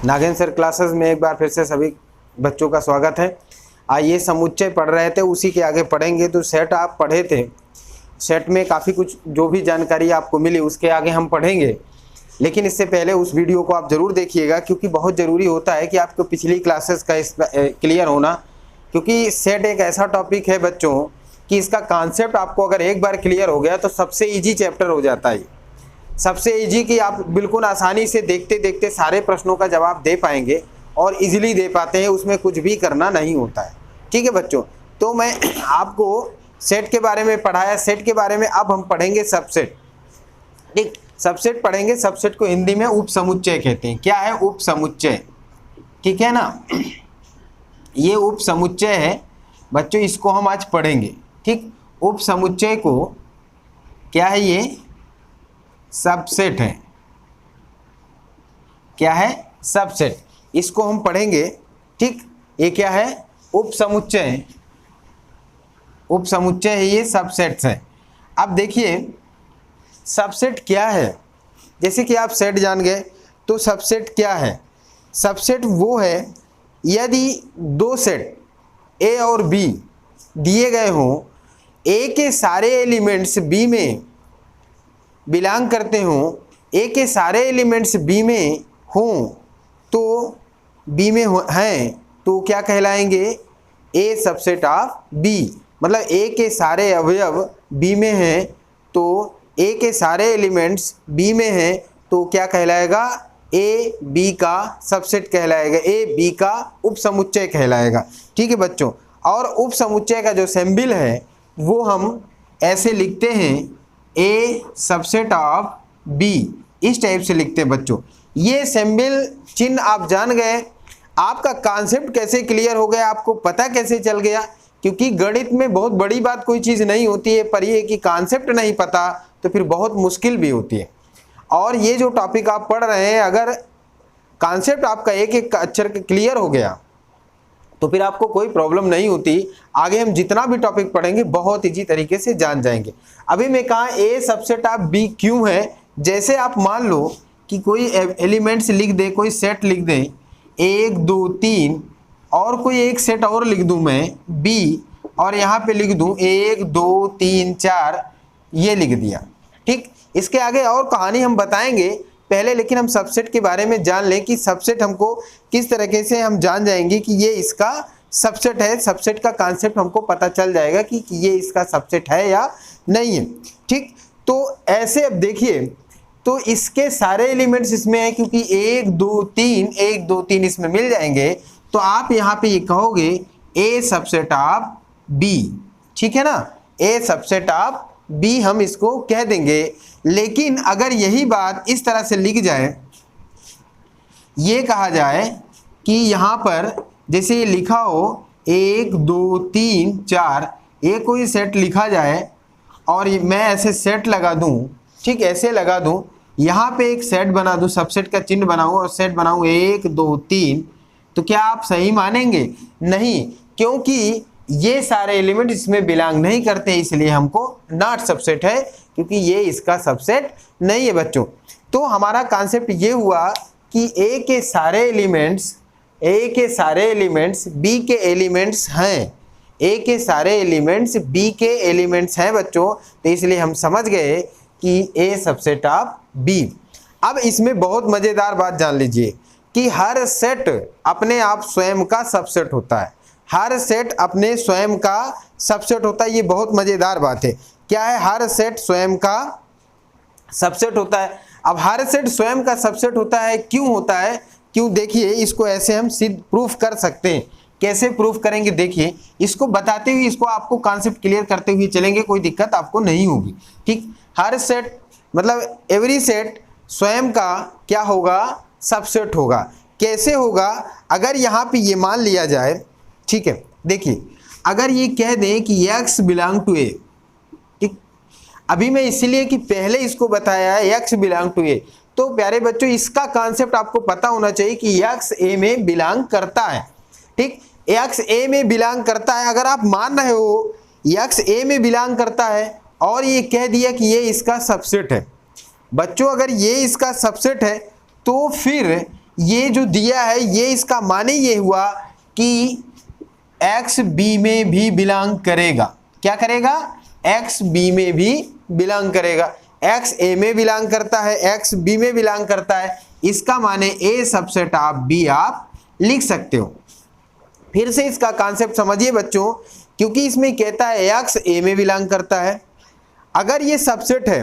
Nagendra sir classes में एक बार फिर से सभी बच्चों का स्वागत है। आइए समुच्चय पढ़ रहे थे, उसी के आगे पढ़ेंगे। तो सेट आप पढ़े थे, सेट में काफ़ी कुछ जो भी जानकारी आपको मिली उसके आगे हम पढ़ेंगे। लेकिन इससे पहले उस वीडियो को आप ज़रूर देखिएगा, क्योंकि बहुत ज़रूरी होता है कि आपको पिछली क्लासेस का क्लियर होना। क्योंकि सेट एक ऐसा टॉपिक है बच्चों कि इसका कॉन्सेप्ट आपको अगर एक बार क्लियर हो गया तो सबसे ईजी चैप्टर हो जाता है। सबसे इजी कि आप बिल्कुल आसानी से देखते देखते सारे प्रश्नों का जवाब दे पाएंगे और इजीली दे पाते हैं, उसमें कुछ भी करना नहीं होता है। ठीक है बच्चों, तो मैं आपको सेट के बारे में पढ़ाया। सेट के बारे में अब हम पढ़ेंगे सबसेट। ठीक, सबसेट पढ़ेंगे। सबसेट को हिंदी में उप समुच्चय कहते हैं। क्या है? उप समुच्चय। ठीक है ना, ये उप समुच्चय है बच्चों, इसको हम आज पढ़ेंगे। ठीक, उप समुच्चय को क्या है? ये सबसेट है। क्या है? सबसेट। इसको हम पढ़ेंगे। ठीक, ये क्या है? उप समुच्चय। उप समुच्चय है, ये सबसेट्स है। अब देखिए सबसेट क्या है। जैसे कि आप सेट जान गए, तो सबसेट क्या है? सबसेट वो है यदि दो सेट ए और बी दिए गए हों, ए के सारे एलिमेंट्स बी में बिलोंग करते हों, ए के सारे एलिमेंट्स बी में हों, तो बी में हैं तो क्या कहलाएंगे? ए सबसेट ऑफ बी। मतलब ए के सारे अवयव बी में हैं, तो ए के सारे एलिमेंट्स बी में हैं तो क्या कहलाएगा? ए बी का सबसेट कहलाएगा, ए बी का उप समुच्चय कहलाएगा। ठीक है बच्चों, और उप समुच्चय का जो सिंबल है वो हम ऐसे लिखते हैं, ए सबसेट ऑफ बी। इस टाइप से लिखते हैं बच्चों। ये सिंबल चिन्ह आप जान गए, आपका कॉन्सेप्ट कैसे क्लियर हो गया, आपको पता कैसे चल गया। क्योंकि गणित में बहुत बड़ी बात कोई चीज़ नहीं होती है, पर ये कि कॉन्सेप्ट नहीं पता तो फिर बहुत मुश्किल भी होती है। और ये जो टॉपिक आप पढ़ रहे हैं, अगर कॉन्सेप्ट आपका एक एक अक्षर क्लियर हो गया तो फिर आपको कोई प्रॉब्लम नहीं होती। आगे हम जितना भी टॉपिक पढ़ेंगे बहुत इजी तरीके से जान जाएंगे। अभी मैं कहा ए सबसेट ऑफ बी क्यों है? जैसे आप मान लो कि कोई एलिमेंट्स लिख दे, कोई सेट लिख दे 1 2 3, और कोई एक सेट और लिख दूं मैं बी, और यहाँ पे लिख दूं 1 2 3 4, ये लिख दिया। ठीक, इसके आगे और कहानी हम बताएंगे पहले, लेकिन हम सबसेट के बारे में जान लें कि सबसेट हमको किस तरीके से हम जान जाएंगे कि ये इसका सबसेट है। सबसेट का कॉन्सेप्ट हमको पता चल जाएगा कि ये इसका सबसेट है या नहीं है। ठीक, तो ऐसे अब देखिए, तो इसके सारे एलिमेंट्स इसमें हैं, क्योंकि 1 2 3 इसमें मिल जाएंगे, तो आप यहाँ पे ये कहोगे ए सबसेट ऑफ बी। ठीक है ना, ए सबसेट ऑफ बी हम इसको कह देंगे। लेकिन अगर यही बात इस तरह से लिख जाए, ये कहा जाए कि यहाँ पर जैसे ये लिखा हो 1 2 3 4, ये कोई सेट लिखा जाए और मैं ऐसे सेट लगा दूं। ठीक, ऐसे लगा दूं, यहाँ पे एक सेट बना दूं, सबसेट का चिन्ह बनाऊं और सेट बनाऊं 1 2 3, तो क्या आप सही मानेंगे? नहीं, क्योंकि ये सारे एलिमेंट इसमें बिलोंग नहीं करते, इसलिए हमको नॉट सबसेट है, क्योंकि ये इसका सबसेट नहीं है बच्चों। तो हमारा कॉन्सेप्ट ये हुआ कि ए के सारे एलिमेंट्स बी के एलिमेंट्स हैं। ए के सारे एलिमेंट्स बी के एलिमेंट्स हैं बच्चों, तो इसलिए हम समझ गए कि ए सबसेट ऑफ बी। अब इसमें बहुत मज़ेदार बात जान लीजिए कि हर सेट अपने आप स्वयं का सबसेट होता है। हर सेट अपने स्वयं का सबसेट होता है। ये बहुत मज़ेदार बात है। क्या है? हर सेट स्वयं का सबसेट होता है। अब हर सेट स्वयं का सबसेट होता है, क्यों होता है? क्यों? देखिए, इसको ऐसे हम सिद्ध प्रूफ कर सकते हैं। कैसे प्रूफ करेंगे? देखिए, इसको बताते हुए, इसको आपको कॉन्सेप्ट क्लियर करते हुए चलेंगे, कोई दिक्कत आपको नहीं होगी। ठीक, हर सेट मतलब एवरी सेट स्वयं का क्या होगा? सबसेट होगा। कैसे होगा? अगर यहाँ पे ये मान लिया जाए, ठीक है, देखिए, अगर ये कह दें कि x बिलोंग टू ए, ठीक, अभी मैं इसलिए कि पहले इसको बताया है x बिलोंग टू ए, तो प्यारे बच्चों इसका कॉन्सेप्ट आपको पता होना चाहिए कि x a में बिलोंग करता है। ठीक, x a में बिलोंग करता है। अगर आप मान रहे हो x a में बिलोंग करता है और ये कह दिया कि ये इसका सबसेट है, बच्चों अगर ये इसका सबसेट है तो फिर ये जो दिया है ये इसका माने ये हुआ कि x b में भी बिलोंग करेगा। क्या करेगा? x b में भी बिलोंग करेगा। x a में बिलोंग करता है, x b में बिलोंग करता है, इसका माने a सबसेट ऑफ b आप लिख सकते हो। फिर से इसका कॉन्सेप्ट समझिए बच्चों, क्योंकि इसमें कहता है x a में बिलोंग करता है। अगर ये सबसेट है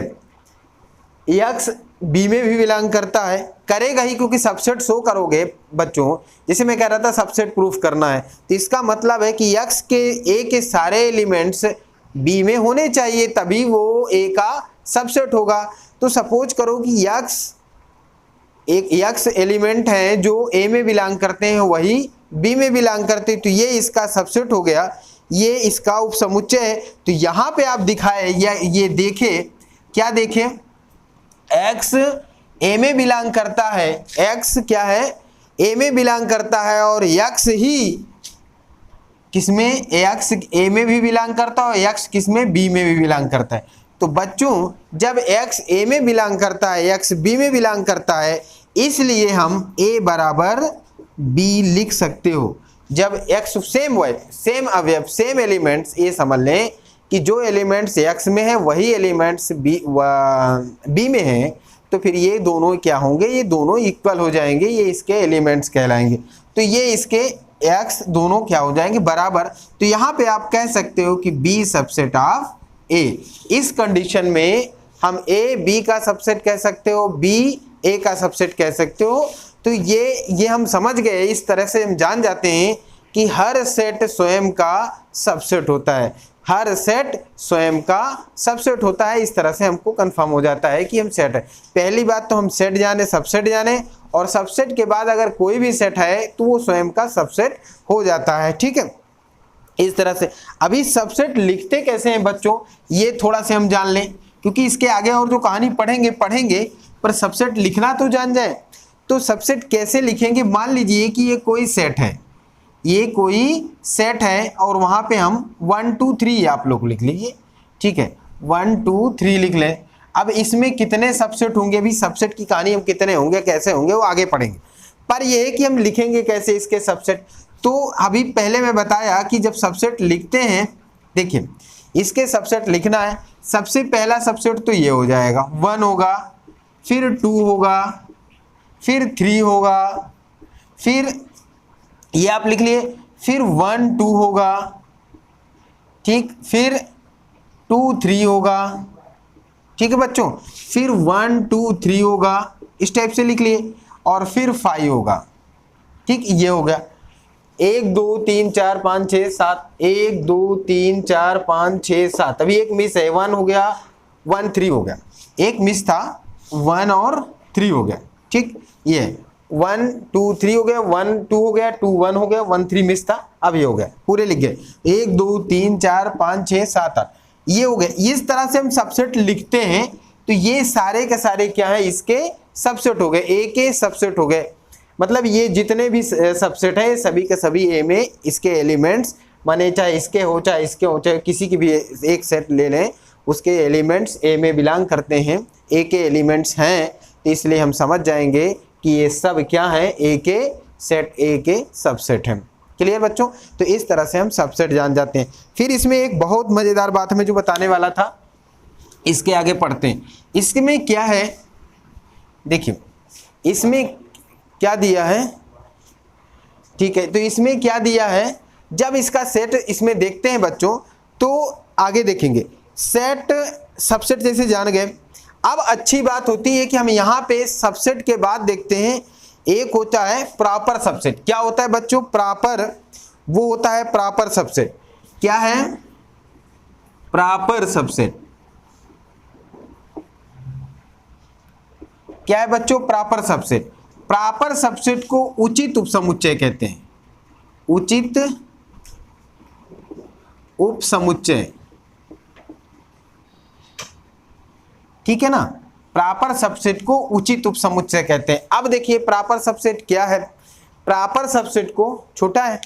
x b में भी बिलोंग करता है, करेगा ही क्योंकि सबसेट शो करोगे बच्चों। जैसे मैं कह रहा था सबसेट प्रूफ करना है, तो इसका मतलब है कि x के a के सारे एलिमेंट्स b में होने चाहिए, तभी वो a का सबसेट होगा। तो सपोज करो कि x एलिमेंट हैं जो a में बिलोंग करते हैं, वही b में बिलोंग करते हैं, तो ये इसका सबसेट हो गया, ये इसका उपसमुच्चय है। तो यहाँ पे आप दिखाए या ये देखे, क्या देखे? x a में बिलोंग करता है, x क्या है? a में बिलोंग करता है, और x ही किसमें? x a में भी बिलोंग करता है और x किसमें? b में भी बिलोंग करता है। तो बच्चों जब x a में बिलोंग करता है, x b में बिलोंग करता है, इसलिए हम a बराबर b लिख सकते हो। जब x सेम अवयव सेम एलिमेंट्स, ये समझ लें कि जो एलिमेंट्स x में है वही एलिमेंट्स b में है, तो फिर ये दोनों क्या होंगे? ये दोनों इक्वल हो जाएंगे, ये इसके एलिमेंट्स कहलाएंगे। तो ये इसके x दोनों क्या हो जाएंगे? बराबर। तो यहाँ पे आप कह सकते हो कि b सबसेट ऑफ a। इस कंडीशन में हम a b का सबसेट कह सकते हो, b a का सबसेट कह सकते हो। तो ये हम समझ गए। इस तरह से हम जान जाते हैं कि हर सेट स्वयं का सबसेट होता है, हर सेट स्वयं का सबसेट होता है। इस तरह से हमको कंफर्म हो जाता है कि हम सेट है। पहली बात तो हम सेट जाने, सबसेट जाने, और सबसेट के बाद अगर कोई भी सेट है तो वो स्वयं का सबसेट हो जाता है। ठीक है, इस तरह से। अभी सबसेट लिखते कैसे हैं बच्चों, ये थोड़ा से हम जान लें, क्योंकि इसके आगे और जो कहानी पढ़ेंगे पर सबसेट लिखना तो जान जाए। तो सबसेट कैसे लिखेंगे? मान लीजिए कि ये कोई सेट है, ये कोई सेट है, और वहाँ पे हम 1 2 3 आप लोग लिख लीजिए। ठीक है, 1 2 3 लिख लें। अब इसमें कितने सबसेट होंगे? अभी सबसेट की कहानी हम कितने होंगे, कैसे होंगे, वो आगे पढ़ेंगे। पर ये है कि हम लिखेंगे कैसे इसके सबसेट। तो अभी पहले मैं बताया कि जब सबसेट लिखते हैं, देखिए इसके सबसेट लिखना है। सबसे पहला सबसेट तो ये हो जाएगा, 1 होगा, फिर 2 होगा, फिर 3 होगा, फिर ये आप लिख लिए, फिर 1 2 होगा, ठीक, फिर 2 3 होगा। ठीक है बच्चों, फिर 1 2 3 होगा, इस टाइप से लिख लिए, और फिर 5 होगा। ठीक, ये हो गया 1 2 3 4 5 6 7, 1 2 3 4 5 6 7। अभी एक मिस है, 1 हो गया, 1 3 हो गया, एक मिस था, 1 और 3 हो गया। ठीक, ये 1 2 3 हो गया, 1 2 हो गया, 2 1 हो गया, 1 3 मिस था, अब ये हो गया, पूरे लिख गए, 1 2 3 4 5 6 7 8, ये हो गया। इस तरह से हम सबसेट लिखते हैं। तो ये सारे के सारे क्या है? इसके सबसेट हो गए, ए के सबसेट हो गए। मतलब ये जितने भी सबसेट है सभी के सभी ए में इसके एलिमेंट्स, माने चाहे इसके हो चाहे इसके हो, चाहे किसी की भी एक सेट ले लें, उसके एलिमेंट्स ए में बिलोंग करते हैं, ए के एलिमेंट्स हैं, तो इसलिए हम समझ जाएंगे कि ये सब क्या है? ए के सेट, ए के सबसेट हैं। क्लियर बच्चों? तो इस तरह से हम सबसेट जान जाते हैं। फिर इसमें एक बहुत मज़ेदार बात मैं जो बताने वाला था, इसके आगे पढ़ते हैं। इसमें क्या है, देखिए इसमें क्या दिया है। ठीक है, तो इसमें क्या दिया है, जब इसका सेट इसमें देखते हैं बच्चों, तो आगे देखेंगे सेट सबसेट जैसे जान गए। अब अच्छी बात होती है कि हम यहाँ पे सबसेट के बाद देखते हैं, एक होता है प्रॉपर सबसेट। क्या होता है बच्चों? प्रॉपर, वो होता है प्रॉपर सबसेट। क्या है? Proper subset. क्या है बच्चों? Proper subset. प्रॉपर सबसेट को उचित उपसमुच्चय कहते हैं, उचित उपसमुच्चय। ठीक है ना, प्रॉपर सबसेट को उचित उपसमुच्चय कहते हैं। अब देखिए प्रॉपर सबसेट क्या है। प्रॉपर सबसेट को छोटा है,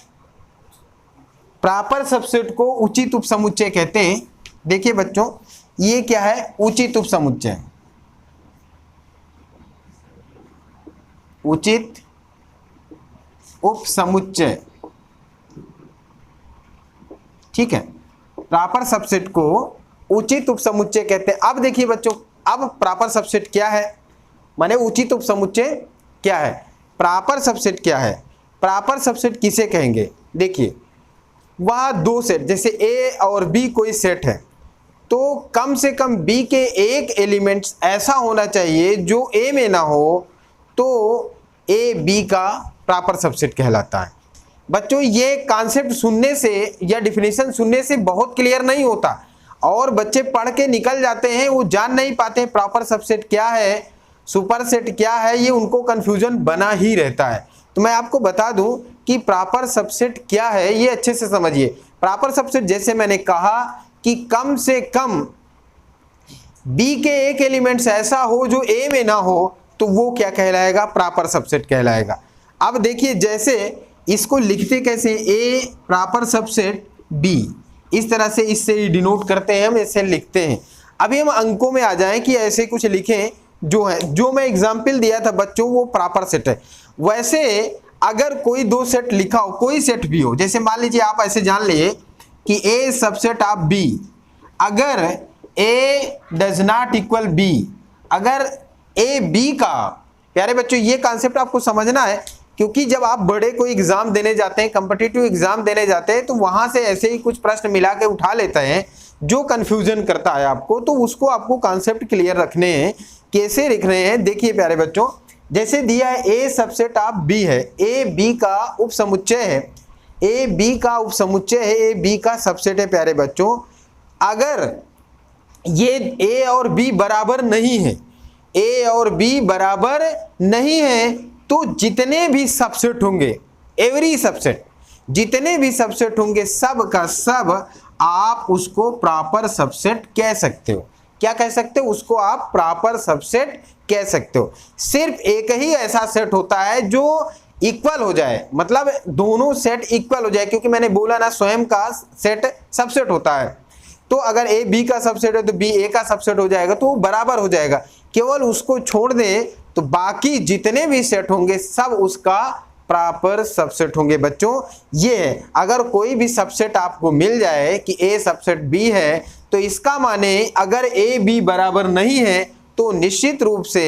प्रॉपर सबसेट को उचित उपसमुच्चय कहते हैं। देखिए बच्चों ये क्या है? उचित उपसमुच्चय, उचित उपसमुच्चय, ठीक है, प्रॉपर सबसेट को उचित उपसमुच्चय कहते हैं। अब देखिए बच्चों, अब प्रॉपर सबसेट क्या है, माने उचित उपसमुच्चय क्या है, प्रॉपर सबसेट क्या है, प्रॉपर सबसेट किसे कहेंगे। देखिए वह दो सेट, जैसे ए और बी कोई सेट है, तो कम से कम बी के एक एलिमेंट्स ऐसा होना चाहिए जो ए में ना हो, तो ए बी का प्रॉपर सबसेट कहलाता है। बच्चों ये कॉन्सेप्ट सुनने से या डिफिनीशन सुनने से बहुत क्लियर नहीं होता, और बच्चे पढ़ के निकल जाते हैं, वो जान नहीं पाते हैं प्रॉपर सबसेट क्या है, सुपर सेट क्या है, ये उनको कन्फ्यूजन बना ही रहता है। तो मैं आपको बता दूं कि प्रॉपर सबसेट क्या है, ये अच्छे से समझिए। प्रॉपर सबसेट जैसे मैंने कहा कि कम से कम बी के एक एलिमेंट्स ऐसा हो जो ए में ना हो, तो वो क्या कहलाएगा, प्रॉपर सबसेट कहलाएगा। अब देखिए जैसे इसको लिखते कैसे, ए प्रॉपर सबसेट बी, इस तरह से इससे डिनोट करते हैं हम, ऐसे लिखते हैं। अभी हम अंकों में आ जाएं कि ऐसे कुछ लिखें जो है, जो मैं एग्जाम्पल दिया था बच्चों वो प्रॉपर सेट है। वैसे अगर कोई दो सेट लिखा हो, कोई सेट भी हो, जैसे मान लीजिए आप ऐसे जान लिए कि ए सबसेट ऑफ बी, अगर ए डज नॉट इक्वल बी, अगर ए बी का, प्यारे बच्चों ये कॉन्सेप्ट आपको समझना है, क्योंकि जब आप बड़े कोई एग्जाम देने जाते हैं, कॉम्पिटिटिव एग्जाम देने जाते हैं, तो वहां से ऐसे ही कुछ प्रश्न मिला के उठा लेते हैं जो कंफ्यूजन करता है आपको, तो उसको आपको कॉन्सेप्ट क्लियर रखने हैं। कैसे लिख रहे हैं देखिए प्यारे बच्चों, जैसे दिया है ए सबसेट ऑफ बी है, ए बी का उपसमुच्चय है, ए बी का उपसमुच्चय है, ए बी का सबसेट है। प्यारे बच्चों अगर ये ए और बी बराबर नहीं है, ए और बी बराबर नहीं है, तो जितने भी सबसेट होंगे, एवरी सबसेट, जितने भी सबसेट होंगे सब का सब आप उसको प्रॉपर सबसेट कह सकते हो। क्या कह सकते हो, उसको आप प्रॉपर सबसेट कह सकते हो। सिर्फ एक ही ऐसा सेट होता है जो इक्वल हो जाए, मतलब दोनों सेट इक्वल हो जाए, क्योंकि मैंने बोला ना स्वयं का सेट सबसेट होता है, तो अगर ए बी का सबसेट है तो बी ए का सबसेट हो जाएगा, तो वो बराबर हो जाएगा। केवल उसको छोड़ दें तो बाकी जितने भी सेट होंगे सब उसका प्रॉपर सबसेट होंगे। बच्चों ये है, अगर कोई भी सबसेट आपको मिल जाए कि ए सबसेट बी है, तो इसका माने अगर ए बी बराबर नहीं है तो निश्चित रूप से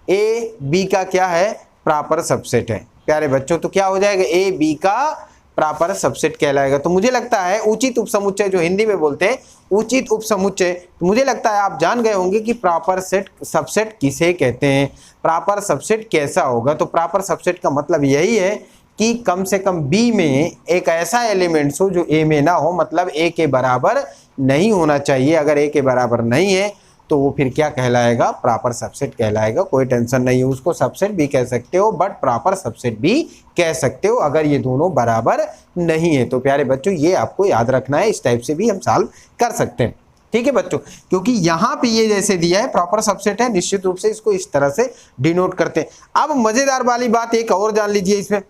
ए बी का क्या है, प्रॉपर सबसेट है। प्यारे बच्चों तो क्या हो जाएगा, ए बी का प्रॉपर सबसेट कहलाएगा। तो मुझे लगता है उचित उपसमुच्चय, जो हिंदी में बोलते हैं उचित उपसमुच्चय, तो मुझे लगता है आप जान गए होंगे कि प्रॉपर सेट सबसेट किसे कहते हैं, प्रॉपर सबसेट कैसा होगा। तो प्रॉपर सबसेट का मतलब यही है कि कम से कम बी में एक ऐसा एलिमेंट्स हो जो ए में ना हो, मतलब ए के बराबर नहीं होना चाहिए। अगर ए के बराबर नहीं है तो वो फिर क्या कहलाएगा, प्रॉपर सबसेट कहलाएगा। कोई टेंशन नहीं है, उसको सबसेट भी कह सकते हो बट प्रॉपर सबसेट भी कह सकते हो अगर ये दोनों बराबर नहीं है। तो प्यारे बच्चों ये आपको याद रखना है, इस टाइप से भी हम सॉल्व कर सकते हैं। ठीक है बच्चों, क्योंकि यहाँ पे ये जैसे दिया है प्रॉपर सबसेट है, निश्चित रूप से इसको इस तरह से डिनोट करते हैं। अब मजेदार वाली बात एक और जान लीजिए, इसमें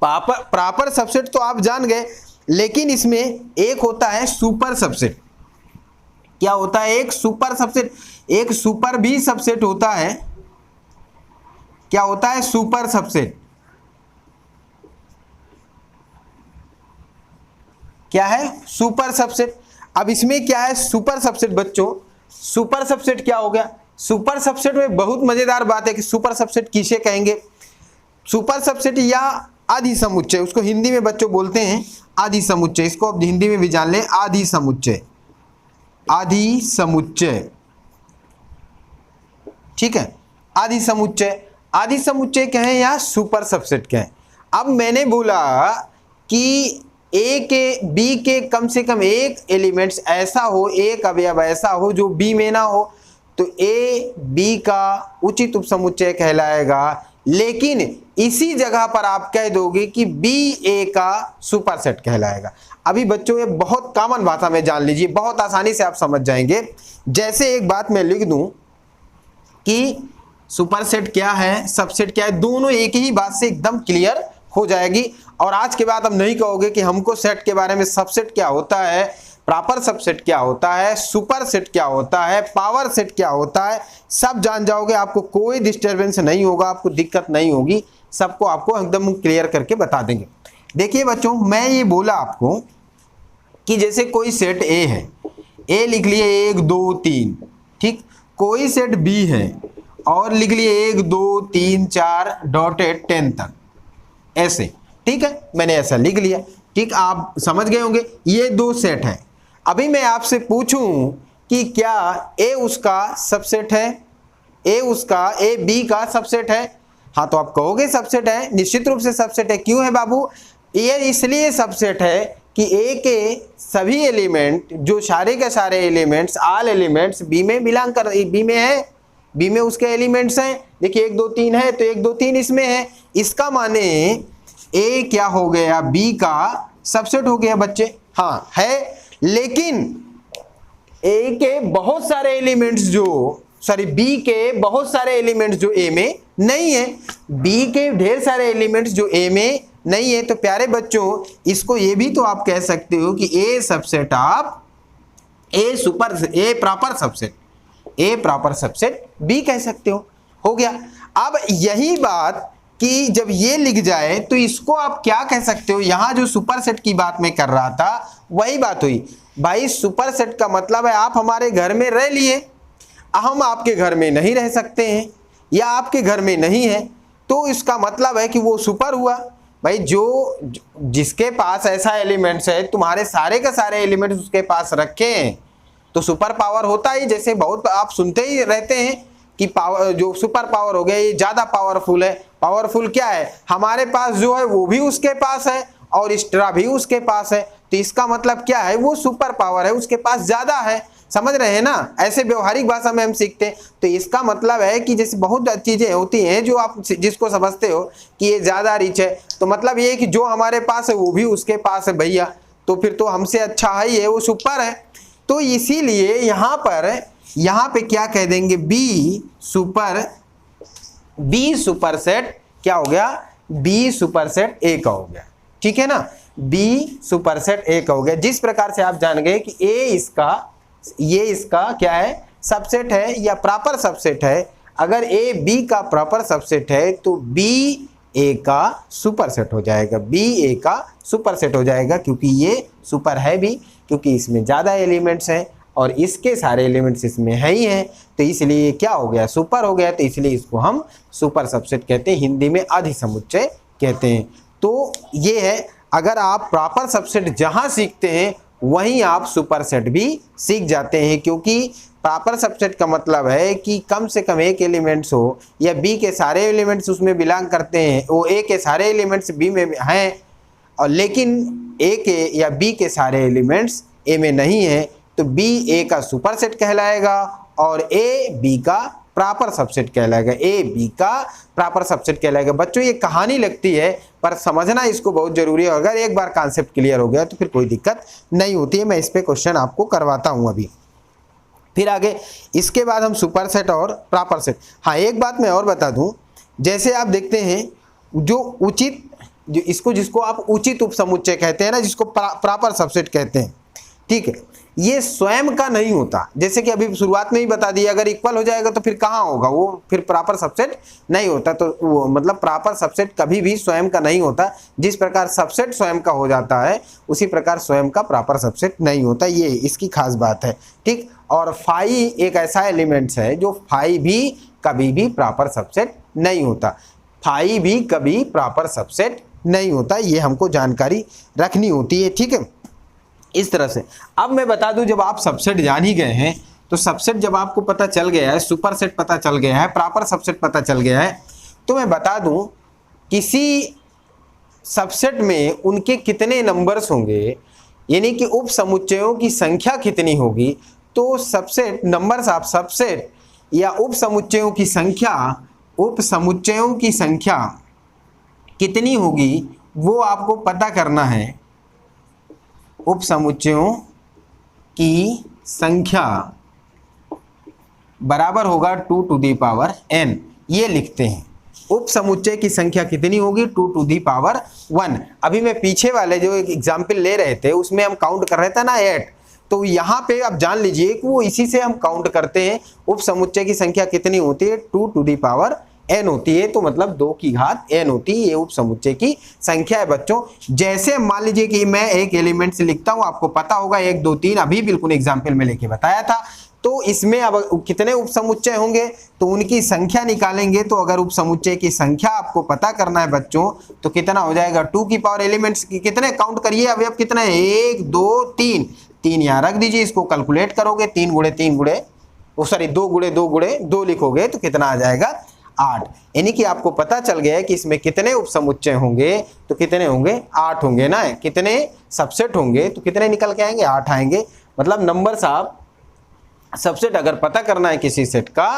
प्रॉपर सबसेट तो आप जान गए, लेकिन इसमें एक होता है सुपर सबसेट। क्या होता है, एक सुपर सबसेट, एक सुपर भी सबसेट होता है। क्या होता है, सुपर सबसेट। क्या है, सुपर सबसेट। अब इसमें क्या है सुपर सबसेट बच्चों, सुपर सबसेट क्या हो गया, सुपर सबसेट में बहुत मजेदार बात है कि सुपर सबसेट किसे कहेंगे, सुपर सबसेट या आदि समुच्चय, उसको हिंदी में बच्चों बोलते हैं आदि समुच्चय। इसको अब हिंदी में भी जान लें, आदि समुच्चय, आदि समुच्चय। ठीक है, आदि समुच्चय, आदि समुच्चय कहें या सुपर सबसेट कहें। अब मैंने बोला कि ए के बी के कम से कम एक एलिमेंट्स ऐसा हो, एक अवयव ऐसा हो जो बी में ना हो, तो ए बी का उचित उपसमुच्चय कहलाएगा। लेकिन इसी जगह पर आप कह दोगे कि बी ए का सुपर सेट कहलाएगा। अभी बच्चों ये बहुत कॉमन भाषा में जान लीजिए, बहुत आसानी से आप समझ जाएंगे। जैसे एक बात मैं लिख दूं कि सुपर सेट क्या है, सबसेट क्या है, दोनों एक ही बात से एकदम क्लियर हो जाएगी। और आज के बाद हम नहीं कहोगे कि हमको सेट के बारे में, सबसेट क्या होता है, प्रॉपर सबसेट क्या होता है, सुपर सेट क्या होता है, पावर सेट क्या होता है, सब जान जाओगे। आपको कोई डिस्टर्बेंस नहीं होगा, आपको दिक्कत नहीं होगी। सबको आपको एकदम क्लियर करके बता देंगे। देखिए बच्चों, मैं ये बोला आपको कि जैसे कोई सेट ए है, ए लिख लिए 1 2 3, ठीक। कोई सेट बी है और लिख लिए 1 2 3 4 डॉटेड 10 तक, ऐसे, ठीक है। मैंने ऐसा लिख लिया, ठीक। आप समझ गए होंगे ये दो सेट है। अभी मैं आपसे पूछूं कि क्या ए उसका सबसेट है, ए बी का सबसेट है? हाँ, तो आप कहोगे सबसेट है, निश्चित रूप से सबसेट है। क्यों है बाबू? ये इसलिए सबसेट है कि ए के सभी एलिमेंट, जो सारे के सारे एलिमेंट्स, ऑल एलिमेंट्स बी में बिलोंग कर, बी में है, बी में उसके एलिमेंट्स हैं। देखिए 1 2 3 है तो 1 2 3 इसमें है। इसका माने ए क्या हो गया? बी का सबसेट हो गया बच्चे। हाँ है, लेकिन ए के बहुत सारे एलिमेंट्स बी के बहुत सारे एलिमेंट्स जो ए में नहीं है, बी के ढेर सारे एलिमेंट्स जो ए में नहीं है। तो प्यारे बच्चों, इसको ये भी तो आप कह सकते हो कि a subset of a proper subset b कह सकते हो गया। अब यही बात कि जब ये लिख जाए तो इसको आप क्या कह सकते हो? यहां जो सुपरसेट की बात मैं कर रहा था वही बात हुई भाई। सुपरसेट का मतलब है आप हमारे घर में रह लिए, हम आपके घर में नहीं रह सकते हैं या आपके घर में नहीं है, तो इसका मतलब है कि वो सुपर हुआ भाई। जिसके पास ऐसा एलिमेंट्स है, तुम्हारे सारे के सारे एलिमेंट्स उसके पास रखे हैं, तो सुपर पावर होता ही। जैसे बहुत आप सुनते ही रहते हैं कि पावर, जो सुपर पावर हो गया ये ज्यादा पावरफुल है। पावरफुल क्या है? हमारे पास जो है वो भी उसके पास है और एक्स्ट्रा भी उसके पास है, तो इसका मतलब क्या है? वो सुपर पावर है, उसके पास ज्यादा है। समझ रहे हैं ना? ऐसे व्यवहारिक भाषा में हम सीखते हैं। तो इसका मतलब है कि जैसे बहुत चीजें होती हैं जो आप जिसको समझते हो कि ये ज्यादा रिच है, तो मतलब ये है कि जो हमारे पास है वो भी उसके पास है भैया, तो फिर तो हमसे अच्छा है, ये वो सुपर है। तो इसीलिए यहाँ पे क्या कह देंगे? बी सुपरसेट क्या हो गया? बी सुपरसेट ए का हो गया, ठीक है ना। बी सुपरसेट ए का हो गया। जिस प्रकार से आप जान गए कि ये इसका क्या है? सबसेट है या प्रॉपर सबसेट है। अगर ए बी का प्रॉपर सबसेट है तो बी ए का सुपरसेट हो जाएगा, बी ए का सुपरसेट हो जाएगा, क्योंकि ये सुपर है भी, क्योंकि इसमें ज्यादा एलिमेंट्स हैं और इसके सारे एलिमेंट्स इसमें है ही हैं, तो इसलिए क्या हो गया? सुपर हो गया। तो इसलिए इसको हम सुपर सबसेट कहते हैं, हिंदी में अधिसमुच्चय कहते हैं। तो ये है, अगर आप प्रॉपर सबसेट जहां सीखते हैं वहीं आप सुपरसेट भी सीख जाते हैं, क्योंकि प्रॉपर सबसेट का मतलब है कि कम से कम एक एलिमेंट्स हो, या बी के सारे एलिमेंट्स उसमें बिलोंग करते हैं, वो ए के सारे एलिमेंट्स बी में हैं, और लेकिन ए के या बी के सारे एलिमेंट्स ए में नहीं है, तो बी ए का सुपरसेट कहलाएगा और ए बी का प्रॉपर सबसेट कहलाएगा, ए बी का प्रॉपर सबसेट कहलाएगा। बच्चों ये कहानी लगती है पर समझना इसको बहुत जरूरी है। अगर एक बार कॉन्सेप्ट क्लियर हो गया तो फिर कोई दिक्कत नहीं होती है। मैं इस पे क्वेश्चन आपको करवाता हूं अभी। फिर आगे इसके बाद हम सुपरसेट और प्रॉपर सेट। हाँ, एक बात मैं और बता दूं, जैसे आप देखते हैं जिसको आप उचित उपसमुच्चय कहते हैं ना, जिसको प्रॉपर सबसेट कहते हैं, ठीक है, ये स्वयं का नहीं होता। जैसे कि अभी शुरुआत में ही बता दिया, अगर इक्वल हो जाएगा तो फिर कहाँ होगा वो? फिर प्रॉपर सबसेट नहीं होता। तो वो मतलब प्रॉपर सबसेट कभी भी स्वयं का नहीं होता। जिस प्रकार सबसेट स्वयं का हो जाता है उसी प्रकार स्वयं का प्रॉपर सबसेट नहीं होता, ये इसकी खास बात है, ठीक। और फाई एक ऐसा एलिमेंट्स है जो फाई भी कभी भी प्रॉपर सबसेट नहीं होता, फाई भी कभी प्रॉपर सबसेट नहीं होता, ये हमको जानकारी रखनी होती है, ठीक है। इस तरह से अब मैं बता दूं, जब आप सबसेट जान ही गए हैं तो सबसेट जब आपको पता चल गया है, सुपरसेट पता चल गया है, प्रॉपर सबसेट पता चल गया है, तो मैं बता दूं किसी सबसेट में उनके कितने नंबर्स होंगे, यानी कि उप समुच्चयों की संख्या कितनी होगी। तो सबसेट नंबर्स ऑफ सबसेट या उप समुच्चयों की संख्या कितनी होगी वो आपको पता करना है। उप समुच्चयों की संख्या बराबर होगा 2 to the power n, ये लिखते हैं। उप समुच्चय की संख्या कितनी होगी? 2 to the power 1। अभी मैं पीछे वाले जो एक एग्जाम्पल ले रहे थे उसमें हम काउंट कर रहे थे ना 8, तो यहाँ पे आप जान लीजिए कि वो इसी से हम काउंट करते हैं। उप समुच्चय की संख्या कितनी होती है? 2 to the power n होती है, तो मतलब 2 की घात n होती है, ये उप समुच्चय की संख्या है बच्चों। जैसे मान लीजिए कि मैं एक एलिमेंट से लिखता हूं, आपको पता होगा 1 2 3 अभी बिल्कुल एग्जाम्पल में लेके बताया था। तो इसमें अब कितने उप समुच्चय होंगे तो उनकी संख्या निकालेंगे। तो अगर उप समुच्चय की संख्या आपको पता करना है बच्चों तो कितना हो जाएगा, 2 की पावर एलिमेंट्स की कितने काउंट करिए अभी, अब कितने 1 2 3, 3 यहाँ रख दीजिए, इसको कैलकुलेट करोगे 3 गुणे 3 गुणे, सॉरी 2 गुणे 2 गुणे 2 लिखोगे तो कितना आ जाएगा 8। यानी कि आपको पता चल गया है कि इसमें कितने उप समुच्चय होंगे, तो कितने होंगे 8 होंगे ना। कितने सबसेट होंगे तो कितने निकल के आएंगे 8 आएंगे। मतलब नंबर साहब सबसेट अगर पता करना है किसी सेट का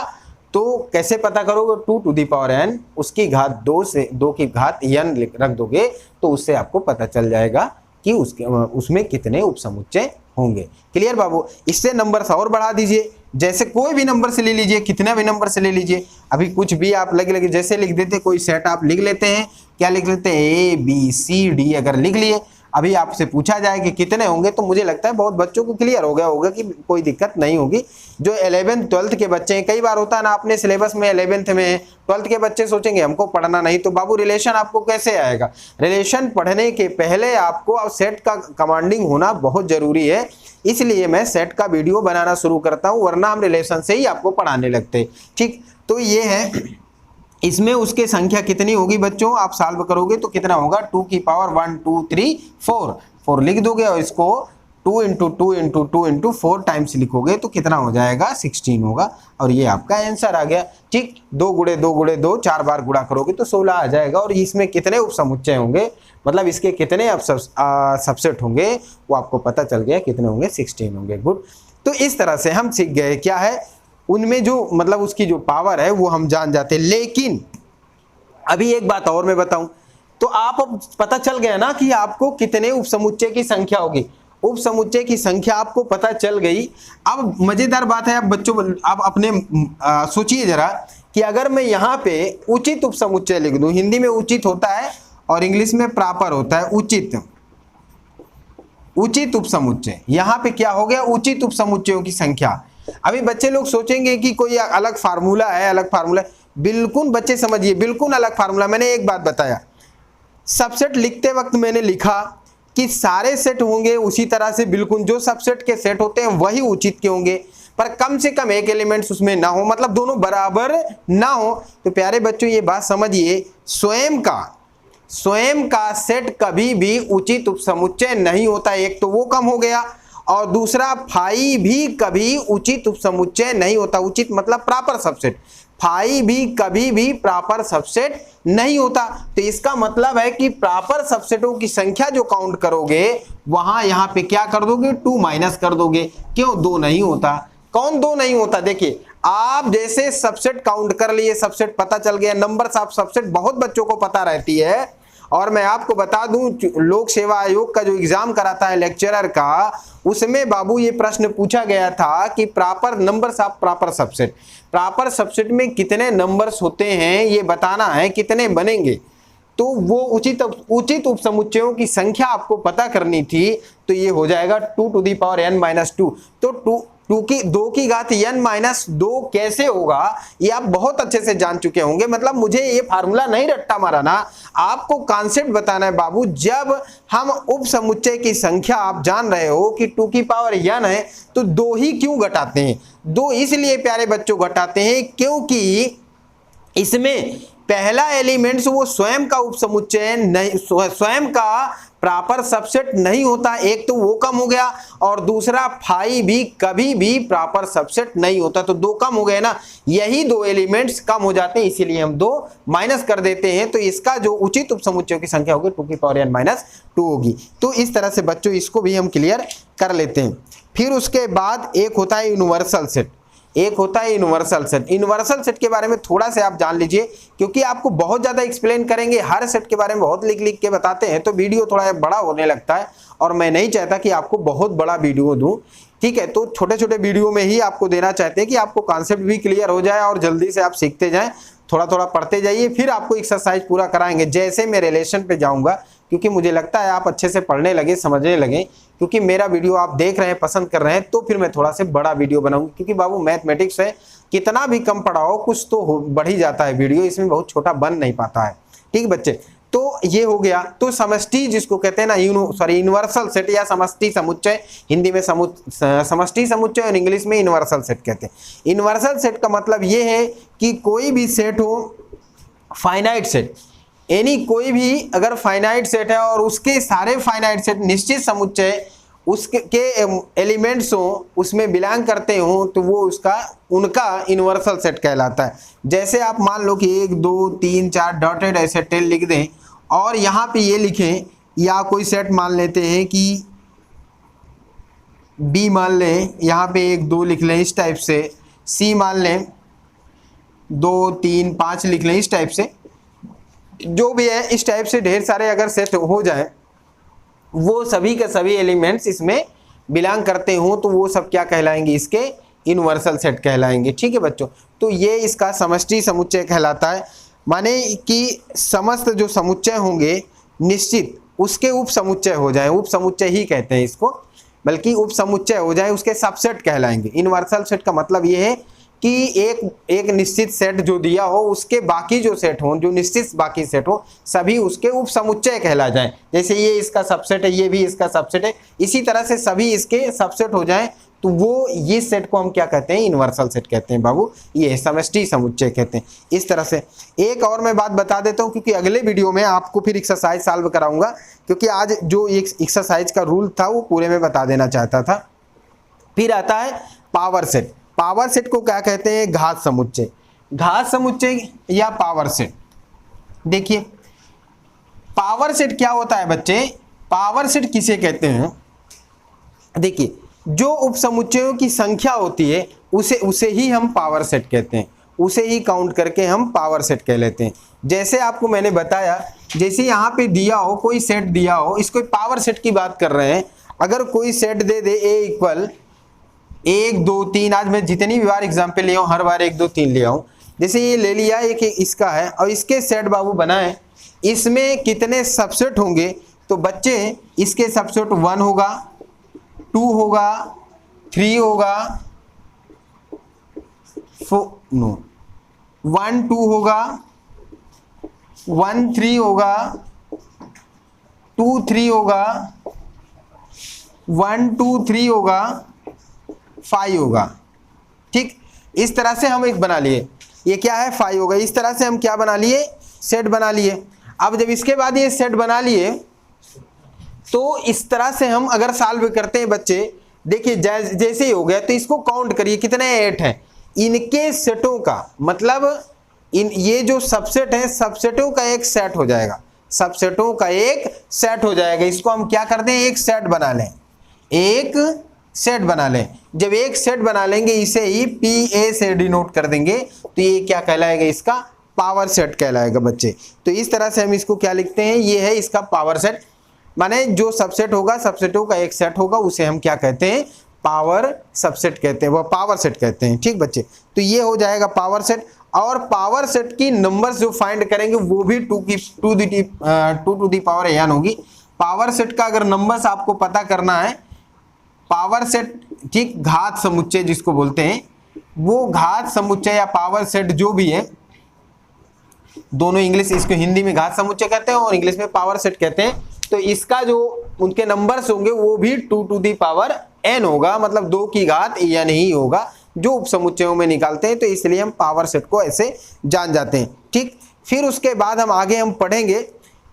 तो कैसे पता करोगे, 2 टू दी पावर n उसकी घात 2 से 2 की घात n रख दोगे तो उससे आपको पता चल जाएगा कि उसमें कितने उप समुच्चय होंगे। क्लियर बाबू। इससे नंबर और बढ़ा दीजिए, जैसे कोई भी नंबर से ले लीजिए, कितना भी नंबर से ले लीजिए, अभी कुछ भी आप लगे जैसे लिख देते, कोई सेट आप लिख लेते हैं, क्या लिख लेते हैं ABCD अगर लिख लिए, अभी आपसे पूछा जाए कि कितने होंगे तो मुझे लगता है बहुत बच्चों को क्लियर हो गया होगा कि कोई दिक्कत नहीं होगी। जो 11th 12th के बच्चे हैं, कई बार होता है ना अपने सिलेबस में 11th में 12th के बच्चे सोचेंगे हमको पढ़ना नहीं, तो बाबू रिलेशन आपको कैसे आएगा। रिलेशन पढ़ने के पहले आपको सेट का कमांडिंग होना बहुत जरूरी है, इसलिए मैं सेट का वीडियो बनाना शुरू करता हूँ, वरना हम रिलेशन से ही आपको पढ़ाने लगते हैं। ठीक, तो ये है, इसमें उसके संख्या कितनी होगी बच्चों, आप सॉल्व करोगे तो कितना होगा 2 की पावर 1 2 3 4 लिख दोगे और इसको 2 इंटू 2 इंटू 2 इंटू 4 टाइम्स लिखोगे तो कितना हो जाएगा 16 होगा, और ये आपका आंसर आ गया। ठीक, 2 गुणे 2 गुणे 2 4 बार गुणा करोगे तो 16 आ जाएगा। और इसमें कितने उप समुच्चय होंगे, मतलब इसके कितने सबसेट होंगे वो आपको पता चल गया, कितने होंगे 16 होंगे। गुड। तो इस तरह से हम सीख गए क्या है, उनमें जो मतलब उसकी जो पावर है वो हम जान जाते। लेकिन अभी एक बात और मैं बताऊं, तो आप अब पता चल गया ना कि आपको कितने उप समुच्चय की संख्या होगी, उप समुच्चय की संख्या आपको पता चल गई। अब मजेदार बात है, अब बच्चों आप अपने सोचिए जरा कि अगर मैं यहाँ पे उचित उप समुच्चय लिख दूं, हिंदी में उचित होता है और इंग्लिश में प्रॉपर होता है उचित, उचित उप समुच्चय। यहाँ पे क्या हो गया, उचित उप समुच्चयों की संख्या। अभी बच्चे लोग सोचेंगे कि कोई अलग फार्मूला है, अलग फार्मूला, बिल्कुल बच्चे समझिए बिल्कुल अलग फार्मूला। मैंने एक बात बताया, सबसेट लिखते वक्त मैंने लिखा कि सारे सेट होंगे उसी तरह से, बिल्कुल जो सबसेट के सेट होते हैं वही उचित के होंगे, पर कम से कम एक एलिमेंट्स उसमें ना हो, मतलब दोनों बराबर ना हो। तो प्यारे बच्चों ये बात समझिए, स्वयं का सेट कभी भी उचित उपसमुच्चय नहीं होता। एक तो वो कम हो गया, और दूसरा फाई भी कभी उचित उपसमुच्चय नहीं होता। उचित मतलब प्रॉपर सबसेट, फाई भी कभी भी प्रॉपर सबसेट नहीं होता। तो इसका मतलब है कि प्रॉपर सबसेटों की संख्या जो काउंट करोगे वहां यहाँ पे क्या कर दोगे, 2 माइनस कर दोगे। क्यों 2 नहीं होता, कौन 2 नहीं होता। देखिए आप जैसे सबसेट काउंट कर लिए, सबसेट पता चल गया, नंबर ऑफ सबसेट बहुत बच्चों को पता रहती है। और मैं आपको बता दूं, लोक सेवा आयोग का जो एग्जाम कराता है लेक्चरर का, उसमें बाबू ये प्रश्न पूछा गया था कि proper numbers of proper subset, proper subset में कितने नंबर्स होते हैं ये बताना है, कितने बनेंगे। तो वो उचित उपसमुच्चयों की संख्या आपको पता करनी थी। तो ये हो जाएगा 2 टू दी पावर n-2। तो 2 की घात n-2 कैसे होगा ये आप बहुत अच्छे से जान चुके होंगे। मतलब मुझे ये फार्मूला नहीं रट्टा माराना, आपको कॉन्सेप्ट बताना है बाबू। जब हम उपसमुच्चय की संख्या आप जान रहे हो कि 2 की पावर n है, तो 2 ही क्यों घटाते हैं, 2 इसलिए प्यारे बच्चों घटाते हैं क्योंकि इसमें पहला एलिमेंट्स वो स्वयं का उपसमुच्चय नहीं, स्वयं का प्रॉपर सबसेट नहीं होता। एक तो वो कम हो गया, और दूसरा फाई भी कभी भी प्रॉपर सबसेट नहीं होता। तो 2 कम हो गए ना, यही 2 एलिमेंट्स कम हो जाते हैं, इसीलिए हम 2 माइनस कर देते हैं। तो इसका जो उचित उपसमुच्चयों की संख्या होगी 2 की पावर n-2 होगी। तो इस तरह से बच्चों इसको भी हम क्लियर कर लेते हैं। फिर उसके बाद एक होता है यूनिवर्सल सेट, एक होता है यूनिवर्सल सेट। यूनिवर्सल सेट के बारे में थोड़ा सा आप जान लीजिए, क्योंकि आपको बहुत ज़्यादा एक्सप्लेन करेंगे, हर सेट के बारे में बहुत लिख के बताते हैं, तो वीडियो थोड़ा बड़ा होने लगता है, और मैं नहीं चाहता कि आपको बहुत बड़ा वीडियो दूं। ठीक है, तो छोटे छोटे वीडियो में ही आपको देना चाहते हैं कि आपको कॉन्सेप्ट भी क्लियर हो जाए और जल्दी से आप सीखते जाएँ, थोड़ा थोड़ा पढ़ते जाइए। फिर आपको एक्सरसाइज पूरा कराएंगे जैसे मैं रिलेशन पे जाऊँगा, क्योंकि मुझे लगता है आप अच्छे से पढ़ने लगे, समझने लगे, क्योंकि मेरा वीडियो आप देख रहे हैं, पसंद कर रहे हैं, तो फिर मैं थोड़ा से बड़ा वीडियो बनाऊंगा। क्योंकि बाबू मैथमेटिक्स है, कितना भी कम पढ़ाओ कुछ तो बढ़ ही जाता है वीडियो, इसमें बहुत छोटा बन नहीं पाता है। ठीक बच्चे, तो ये हो गया। तो समष्टि जिसको कहते हैं ना, यूनिवर्सल सेट या समष्टि समुच्चय, हिंदी में समष्टि समुच्चय और इंग्लिश में यूनिवर्सल सेट कहते हैं। यूनिवर्सल सेट का मतलब ये है कि कोई भी सेट हो, फाइनाइट सेट, यानी कोई भी अगर फाइनाइट सेट है और उसके सारे फाइनाइट सेट निश्चित समुच्चय उसके एलिमेंट्स हो, उसमें बिलोंग करते हो, तो वो उनका यूनिवर्सल सेट कहलाता है। जैसे आप मान लो कि 1 2 3 4 डॉटेड ऐसे टेल लिख दें और यहाँ पे ये लिखें, या कोई सेट मान लेते हैं कि बी मान लें, यहाँ पे 1 2 लिख लें इस टाइप से, सी मान लें 2 3 5 लिख लें इस टाइप से, जो भी है इस टाइप से ढेर सारे अगर सेट हो जाए, वो सभी के सभी एलिमेंट्स इसमें बिलोंग करते हों, तो वो सब क्या कहलाएंगे, इसके यूनिवर्सल सेट कहलाएंगे। ठीक है बच्चों, तो ये इसका समष्टि समुच्चय कहलाता है। माने कि समस्त जो समुच्चय होंगे निश्चित उसके उप समुच्चय हो जाए, उप समुच्चय ही कहते हैं इसको, बल्कि उप समुच्चय हो जाए, उसके सबसेट कहलाएंगे। यूनिवर्सल सेट का मतलब ये है कि एक निश्चित सेट जो दिया हो, उसके बाकी जो सेट हो, जो निश्चित बाकी सेट हो, सभी उसके उप समुच्चय कहला जाए। जैसे ये इसका सबसेट है, ये भी इसका सबसेट है, इसी तरह से सभी इसके सबसेट हो जाएं, तो वो ये सेट को हम क्या कहते हैं, यूनिवर्सल सेट कहते हैं बाबू, ये समष्टि समुच्चय कहते हैं। इस तरह से एक और मैं बात बता देता हूँ, क्योंकि अगले वीडियो में आपको फिर एक्सरसाइज सॉल्व कराऊंगा, क्योंकि आज जो एक एक्सरसाइज का रूल था वो पूरे में बता देना चाहता था। फिर आता है पावर सेट। पावर सेट को क्या कहते हैं, घात समुच्चय। घात समुच्चय या पावर सेट, देखिए पावर सेट क्या होता है बच्चे, पावर सेट किसे कहते हैं, देखिए जो उपसमुच्चयों की संख्या होती है उसे ही हम पावर सेट कहते हैं, उसे ही काउंट करके हम पावर सेट कह लेते हैं। जैसे आपको मैंने बताया, जैसे यहाँ पे दिया हो, कोई सेट दिया हो, इसको पावर सेट की बात कर रहे हैं। अगर कोई set they they A equal 1 2 3, आज मैं जितनी भी बार एग्जाम्पल लिया हूँ हर बार 1 2 3 लिया हूँ। जैसे ये ले लिया, एक इसका है और इसके सेट बाबू बनाए, इसमें कितने सबसेट होंगे, तो बच्चे इसके सबसेट 1 होगा, 2 होगा, 3 होगा, 1 2 होगा, 1 3 होगा, 2 3 होगा, 1 2 3 होगा, 5 होगा। ठीक, इस तरह से हम एक बना लिए, ये क्या है 5 होगा। इस तरह से हम क्या बना लिए, सेट बना लिए। अब जब इसके बाद ये सेट बना लिए, तो इस तरह से हम अगर सॉल्व करते हैं बच्चे, देखिए जैसे ही हो गया, तो इसको काउंट करिए कितने 8 हैं। इनके सेटों का मतलब ये जो सबसेट है, सबसेटों का एक सेट हो जाएगा, सबसेटों का एक सेट हो जाएगा। इसको हम क्या करते हैं, एक सेट बना लें, एक सेट बना लें। जब एक सेट बना लेंगे, इसे ही PA से डिनोट कर देंगे, तो ये क्या कहलाएगा, इसका पावर सेट कहलाएगा बच्चे। तो इस तरह से हम इसको क्या लिखते हैं, ये है इसका पावर सेट। माने जो सबसेट होगा, सबसेटों का एक सेट होगा, उसे हम क्या कहते हैं, पावर सबसेट कहते हैं, वह पावर सेट कहते हैं। ठीक बच्चे, तो ये हो जाएगा पावर सेट। और पावर सेट की नंबर्स जो फाइंड करेंगे वो भी 2 टू दी पावर n होगी। पावर सेट का अगर नंबर्स आपको पता करना है, पावर सेट, ठीक, घात समुच्चय जिसको बोलते हैं, वो घात समुच्चय या पावर सेट जो भी है, दोनों इंग्लिश, इसको हिंदी में घात समुच्चय कहते हैं और इंग्लिश में पावर सेट कहते हैं। तो इसका जो उनके नंबर्स होंगे वो भी 2 टू दी पावर n होगा, मतलब 2 की घात n ही होगा, जो उपसमुच्चयों में निकालते हैं। तो इसलिए हम पावर सेट को ऐसे जान जाते हैं। ठीक, फिर उसके बाद हम आगे पढ़ेंगे।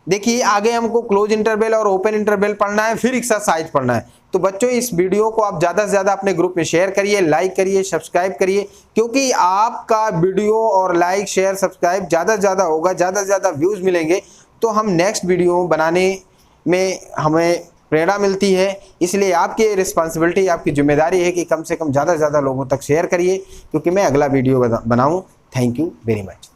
देखिए आगे हमको क्लोज इंटरवल और ओपन इंटरवल पढ़ना है, फिर एक्सरसाइज पढ़ना है। तो बच्चों इस वीडियो को आप ज़्यादा से ज़्यादा अपने ग्रुप में शेयर करिए, लाइक करिए, सब्सक्राइब करिए, क्योंकि आपका वीडियो और लाइक शेयर सब्सक्राइब ज़्यादा से ज़्यादा होगा, ज़्यादा से ज़्यादा व्यूज़ मिलेंगे, तो हम नेक्स्ट वीडियो बनाने में हमें प्रेरणा मिलती है। इसलिए आपकी रिस्पॉन्सिबिलिटी, आपकी जिम्मेदारी है कि कम से कम ज़्यादा से ज़्यादा लोगों तक शेयर करिए, क्योंकि मैं अगला वीडियो बनाऊँ। Thank you very much.